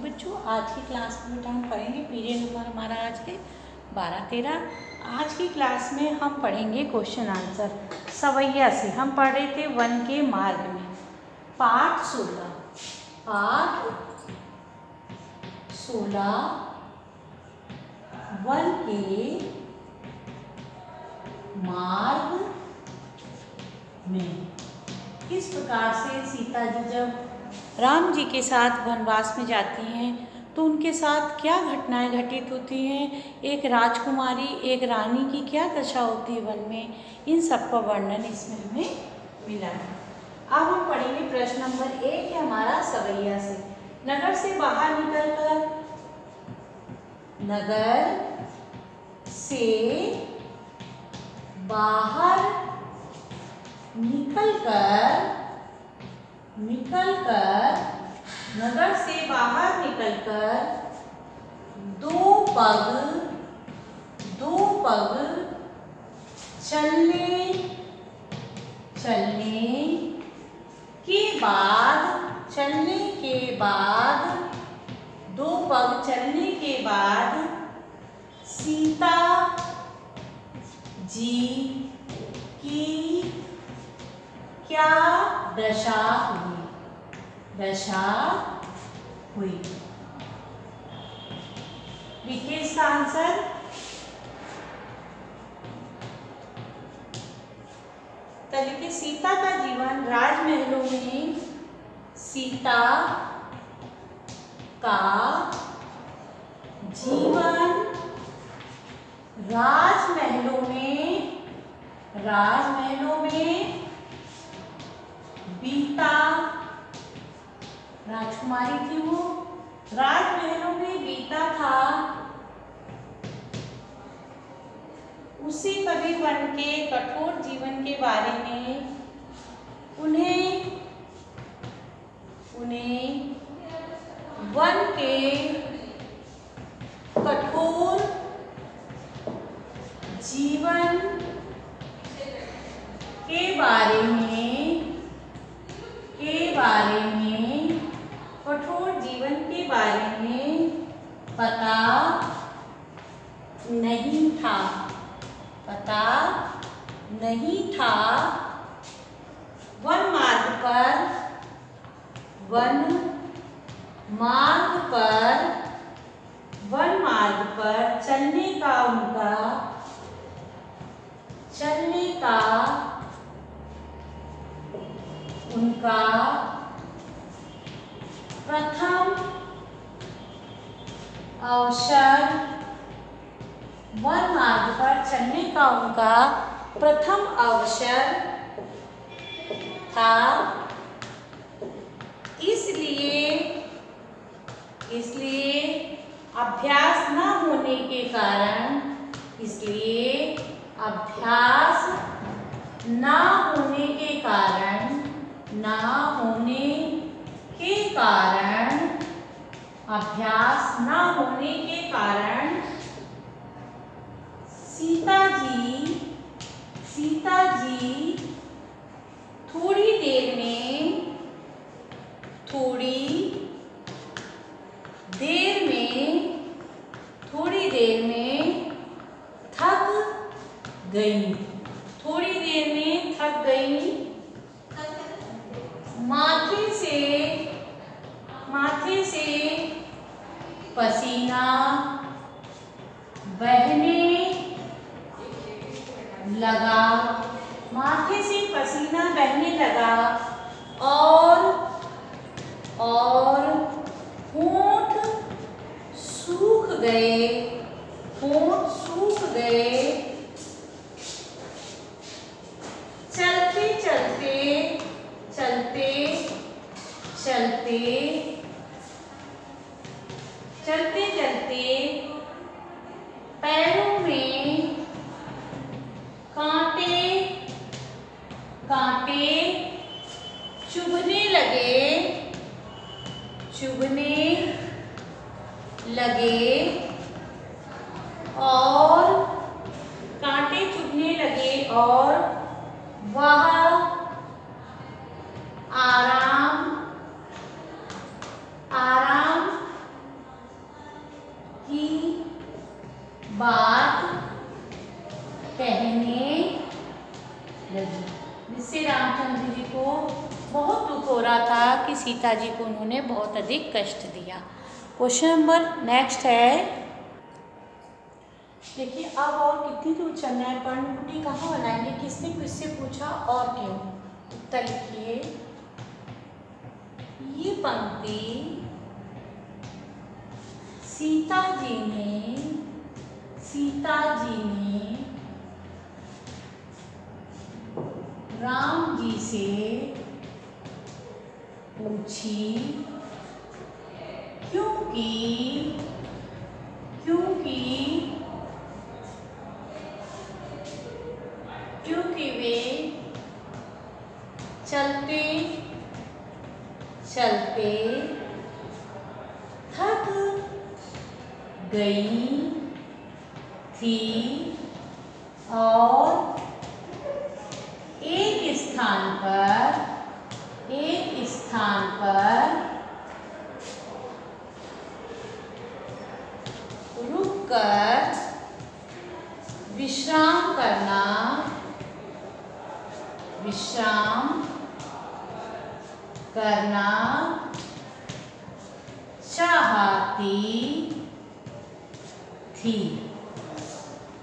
बच्चों, आज की क्लास में बेटा हम पढ़ेंगे पीरियड नंबर हमारा आज के 12-13। आज की क्लास में हम पढ़ेंगे क्वेश्चन आंसर सवैया से। हम पढ़ रहे थे वन के मार्ग में पाठ 16 वन के मार्ग में। किस प्रकार से सीता जी जब राम जी के साथ वनवास में जाती हैं तो उनके साथ क्या घटनाएं घटित होती हैं, एक राजकुमारी एक रानी की क्या दशा होती है वन में, इन सब का वर्णन इसमें हमें मिला है। अब हम पढ़ेंगे प्रश्न नंबर 1 है हमारा सवैया से। नगर से बाहर निकलकर नगर से बाहर निकलकर दो पग चलने के बाद सीता जी की क्या दशा हुई। लिखिए इसका आंसर। तो लिखिए सीता का जीवन राजमहलों में, सीता का जीवन राजमहलों में बीता। राजकुमारी थी वो, राजमहलों में बीता था। उसी कवि वन के कठोर जीवन के बारे में उन्हें वन के कठोर जीवन के बारे में पता नहीं था। वन मार्ग पर चलने का उनका प्रथम अवसर था। इसलिए अभ्यास न होने के कारण सीता जी थोड़ी देर में थक गई। माथे से पसीना बहने लगा और होंठ सूख गए। चलते पैरों में कांटे चुभने लगे और वह आराम इससे रामचंद्र जी को बहुत दुख हो रहा था कि सीता जी को उन्होंने बहुत अधिक कष्ट दिया। क्वेश्चन नंबर नेक्स्ट है, देखिए अब और कितनी दूर चलना है, पर्णकुटी कहाँ बनाएंगे, किसने किससे पूछा और क्यों। उत्तर लिखिए। ये पंक्ति सीता जी ने राम जी से पूछी क्योंकि वे चलते चलते थक गई थी और एक स्थान पर रुककर विश्राम करना चाहती थी।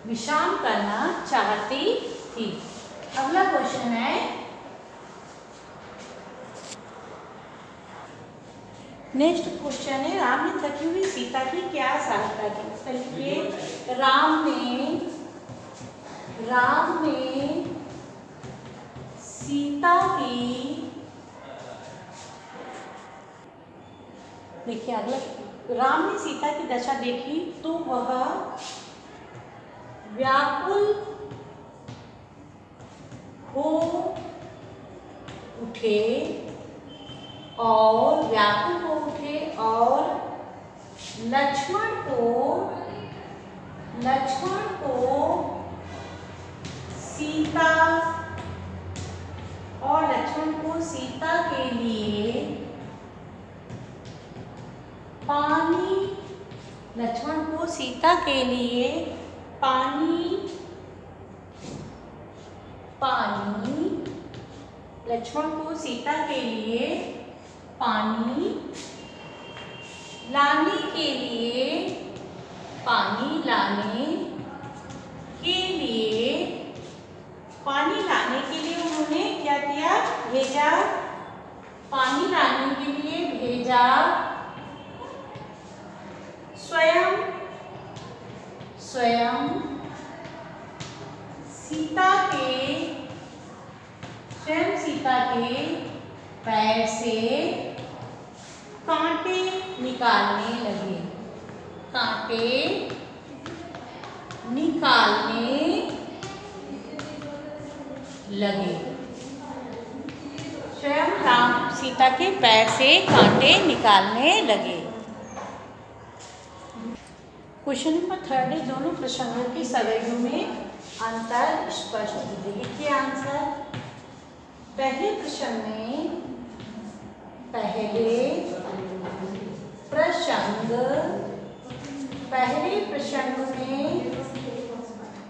विश्राम करना चाहती थी। अगला क्वेश्चन है, नेक्स्ट क्वेश्चन है, राम ने थकी हुई सीता की क्या सहायता की। चलिए, राम ने सीता की, देखिए अगला, राम ने सीता की दशा देखी तो वह व्याकुल हो उठे और लक्ष्मण को सीता के लिए पानी लाने के लिए उन्होंने क्या किया, भेजा। पानी लाने के लिए भेजा। स्वयं सीता के पैर से कांटे निकालने लगे। स्वयं राम सीता के पैर से कांटे निकालने लगे। क्वेश्चन नंबर 3 है, दोनों प्रसंगों के सवैयों में अंतर स्पष्ट कीजिए। लिखिए आंसर। पहले प्रसंग में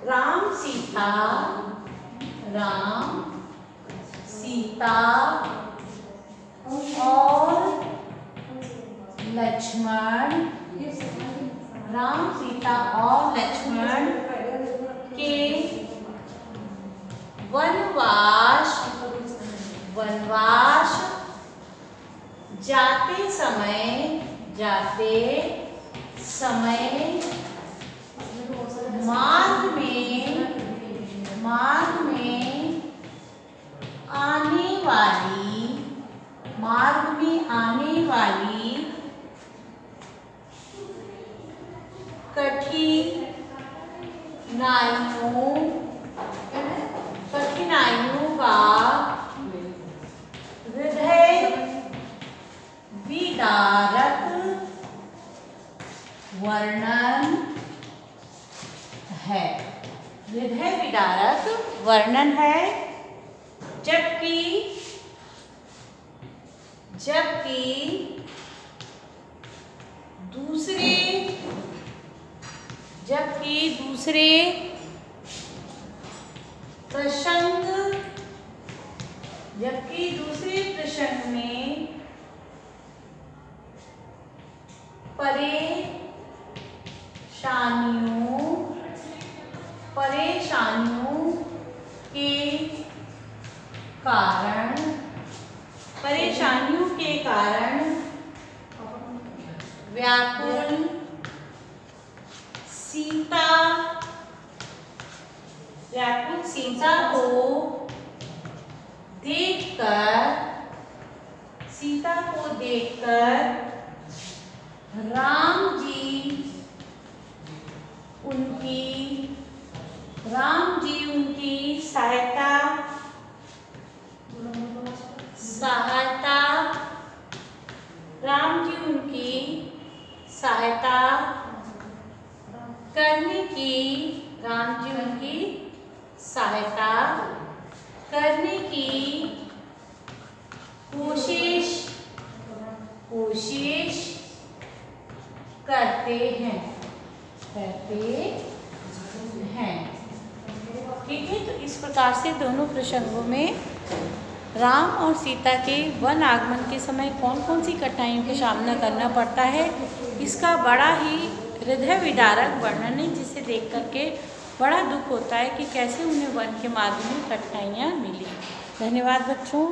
राम सीता और लक्ष्मण के वनवास जाते समय मार्ग में आने वाली कठिनाइयों का हृदय विदारक वर्णन है। जबकि दूसरे प्रसंग जबकि दूसरे प्रसंग में परेशानियों के कारण व्याकुल सीता को देखकर राम जी उनकी सहायता करने की कोशिश करते हैं। ठीक है, तो इस प्रकार से दोनों प्रसंगों में राम और सीता के वन आगमन के समय कौन कौन सी कठिनाइयों का सामना करना पड़ता है, इसका बड़ा ही हृदय विदारक वर्णन है, जिसे देख करके बड़ा दुख होता है कि कैसे उन्हें वन के मार्ग में कठिनाइयाँ मिली। धन्यवाद बच्चों।